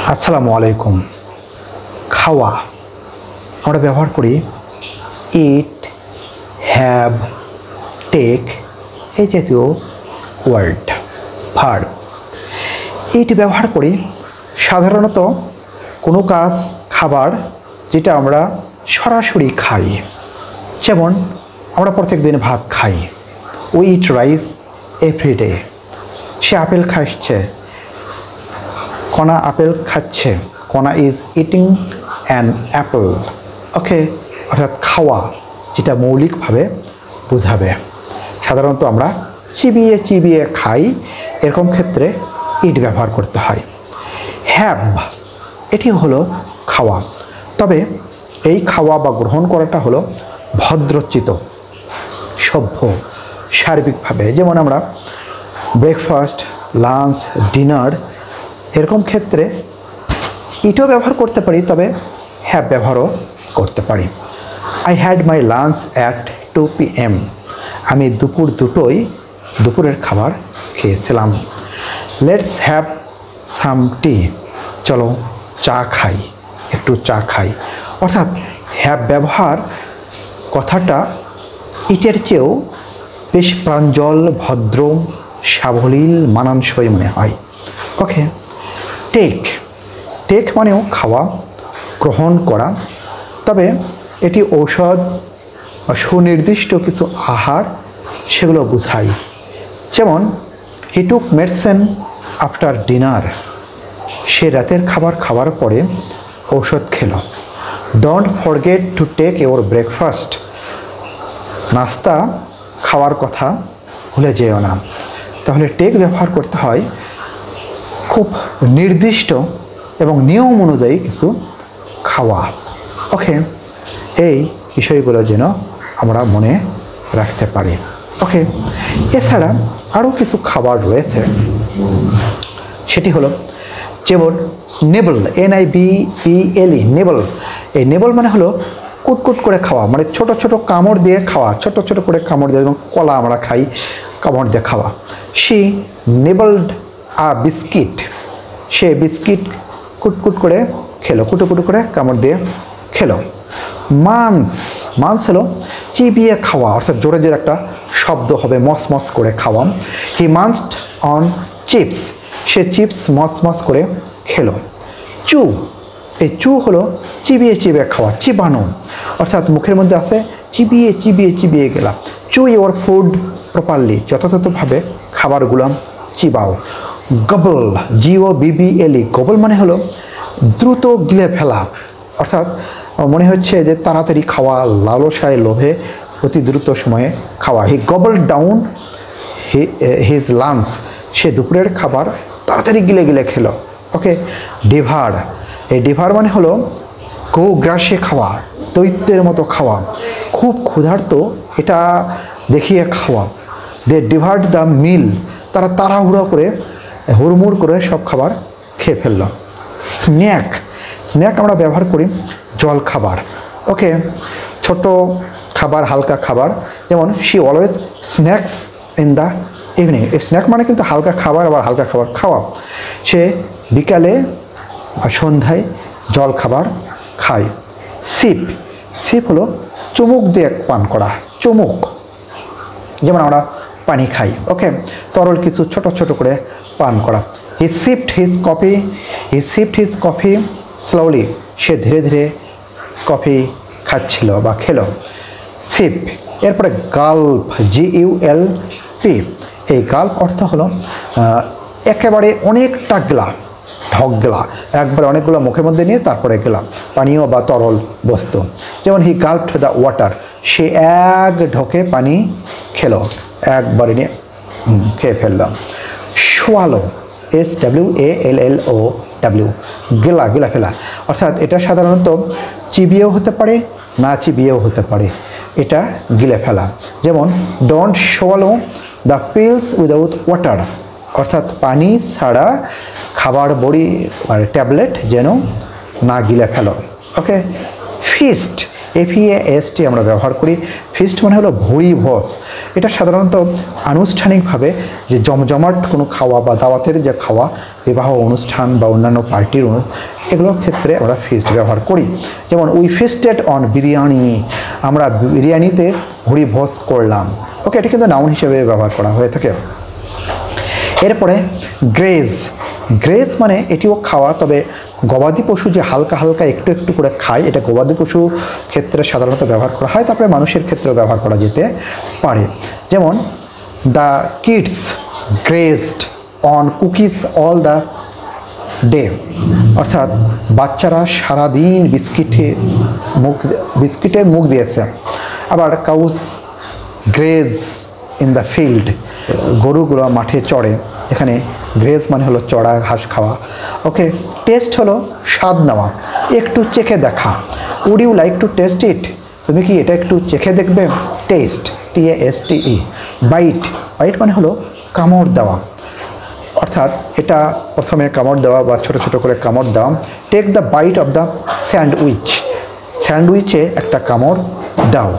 আসসালামু আলাইকুম। খাওয়া আমরা ব্যবহার করি ইট, হ্যাভ, টেক এই জাতীয় ওয়ার্ড, ভার্ব। ইট ব্যবহার করি সাধারণত কোনো কাজ, খাবার যেটা আমরা সরাসরি খাই। যেমন আমরা প্রত্যেক দিন ভাত খাই। We eat rice everyday. সে আপেল খাচ্ছে, কণা আপেল খাচ্ছে। Kona is eating an apple. Okay, অর্থাৎ খাওয়া যেটা মৌলিকভাবে বোঝাবে। সাধারণত আমরা চিবিয়ে চিবিয়ে খাই, এরকম ক্ষেত্রে ইট ব্যবহার করতে হয়। হ্যাভ এটি হলো খাওয়া, তবে এই খাওয়া বা গ্রহণ করাটা হলো ভদ্রচিত, সভ্য, সার্বিকভাবে। যেমন আমরা ব্রেকফাস্ট, লাঞ্চ, ডিনার এরকম ক্ষেত্রে ইটও ব্যবহার করতে পারি, তবে হ্যাভ ব্যবহারও করতে পারি। I had my lunch at 2 PM। আমি দুপুর দুটোই দুপুরের খাবার খেয়েছিলাম। লেটস হ্যাভ সাম টি। চলো চা খাই, একটু চা খাই। অর্থাৎ হ্যাভ ব্যবহার কথাটা ইটের চেয়েও বেশ প্রাঞ্জল, ভদ্র, সাবলীল, মানানসই মনে হয়। ওকে, টেক। টেক মানেও খাওয়া, গ্রহণ করা, তবে এটি ঔষধ বা সুনির্দিষ্ট কিছু আহার সেগুলো বোঝায়। যেমন he took medicine after dinner. সে রাতের খাবার খাওয়ার পরে ঔষধ খেল। Don't forget to take your breakfast. নাস্তা খাওয়ার কথা ভুলে যেও না। তাহলে টেক ব্যবহার করতে হয় খুব নির্দিষ্ট এবং নিয়ম অনুযায়ী কিছু খাওয়া। ওকে, এই বিষয়গুলো যেন আমরা মনে রাখতে পারি। ওকে, এছাড়া আরও কিছু খাবার রয়েছে, সেটি হলো যেমন নেবল, NIBELE, নেবল। এই নেবল মানে হলো কুটকুট করে খাওয়া, মানে ছোট ছোট কামড় দিয়ে খাওয়া, ছোট ছোট করে কামড় দিয়ে, যেমন কলা আমরা খাই, কামড় দিয়ে খাওয়া। She nibbled a biscuit. সে বিস্কিট কুটকুট করে খেলো, কুটুকুটু করে কামড় দিয়ে খেলো। মান্স, মান্স হলো চিবিয়ে খাওয়া, অর্থাৎ জোরে জোরে একটা শব্দ হবে, মস মস করে খাওয়া। হি মান্সড অন চিপস। সে চিপস মস মস করে খেলো। চু, এই চু হলো চিবিয়ে চিবিয়ে খাওয়া, চিবানো, অর্থাৎ মুখের মধ্যে আছে, চিবিয়ে চিবিয়ে চিবিয়ে গেলাম। চু ইওর ফুড প্রপারলি। যথাযথভাবে খাবারগুলো চিবাও। গবল, GOBBLE। গবল মানে হলো দ্রুত গিলে ফেলা, অর্থাৎ মনে হচ্ছে যে তাড়াতাড়ি খাওয়া, লালসায় লোভে অতি দ্রুত সময়ে খাওয়া। হি গবল ডাউন হিজ লাঞ্চ। সে দুপুরের খাবার তাড়াতাড়ি গিলে গিলে খেলো। ওকে, ডিভার। এই ডিভার মানে হলো গো-গ্রাসে খাওয়া, দৈত্যের মতো খাওয়া, খুব ক্ষুধার্ত এটা দেখিয়ে খাওয়া। দে ডিভার্ড দ্য মিল। তারা তাড়াহুড়ো করে, হুড়মুড় করে সব খাবার খেয়ে ফেলল। স্ন্যাক, স্ন্যাক আমরা ব্যবহার করি জল খাবার। ওকে, ছোট খাবার, হালকা খাবার। যেমন she always snacks in the evening. এই স্ন্যাক মানে কিন্তু হালকা খাবার, আবার হালকা খাবার খাওয়া। সে বিকালে বা সন্ধ্যায় জল খাবার খায়। সিপ, সিপ হলো চুমুক দিয়ে পান করা, চুমুক, যেমন আমরা পানি খাই। ওকে, তরল কিছু ছোট ছোট করে পান করা। হি সিপড হিজ কফি, হি সিপড হিজ কফি স্লোলি। সে ধীরে ধীরে কফি খাচ্ছিল বা খেলো। সিপ। এরপরে গাল্প, GULP। এই গাল্প অর্থ হলো একেবারে অনেকটা গেলা, ঢক গেলা, একবারে অনেকগুলো মুখের মধ্যে নিয়ে তারপরে গেলাম, পানীয় বা তরল বস্তু। যেমন হি গাল্পড দ্য ওয়াটার। সে এক ঢোকে পানি খেলো, একবারে নিয়ে খেয়ে ফেললাম। সোয়ালো, SWALLOW, গেলা, গেলা ফেলা, অর্থাৎ এটা সাধারণত চিবিয়েও হতে পারে, না চিবিয়েও হতে পারে, এটা গিলে ফেলা। যেমন don't swallow the pills without water, অর্থাৎ পানি ছাড়া খাবার, বড়ি, ট্যাবলেট যেন না গিলে ফেলো। ওকে, ফিস্ট, FEAST আমরা ব্যবহার করি। ফিস্ট মানে হলো ভুরিভোজ। এটা সাধারণত আনুষ্ঠানিকভাবে যে জমজমাট কোনো খাওয়া বা দাওয়াতের যে খাওয়া, বিবাহ অনুষ্ঠান বা অন্যান্য পার্টির এগুলোর ক্ষেত্রে আমরা ফিস্ট ব্যবহার করি। যেমন উই ফিস্টেড অন বিরিয়ানি, আমরা বিরিয়ানিতে ভুরিভোজ করলাম। ওকে, এটা কিন্তু নাউন হিসেবে ব্যবহার করা হয়ে থাকে। এরপরে গ্রেজ। গ্রেজ মানে এটিও খাওয়া, তবে গবাদি পশু যে হালকা হালকা একটু একটু করে খায়, এটা গবাদি পশু ক্ষেত্রে সাধারণত ব্যবহার করা হয়, তারপরে মানুষের ক্ষেত্রেও ব্যবহার করা যেতে পারে। যেমন the kids grazed on cookies all the day, অর্থাৎ বাচ্চারা সারাদিন বিস্কিটে মুখ দিয়েছে। আবার cows graze in the field, গরুগুলো মাঠে চড়ে। এখানে গ্রেজ মানে হলো চড়া, ঘাস খাওয়া। ওকে, টেস্ট হলো স্বাদ নেওয়া, একটু চেখে দেখা। Would you like to taste it, তুমি কি এটা একটু চেখে দেখবে? Test, TASTE। বাইট, বাইট মানে হলো কামড় দেওয়া, অর্থাৎ এটা প্রথমে কামড় দেওয়া বা ছোট ছোট করে কামড় দেওয়া। Take the bite of the sandwich, স্যান্ডউইচে একটা কামড় দাও।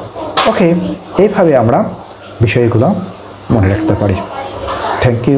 ওকে, এইভাবে আমরা বিষয়গুলো মনে রাখতে পারি। Thank you.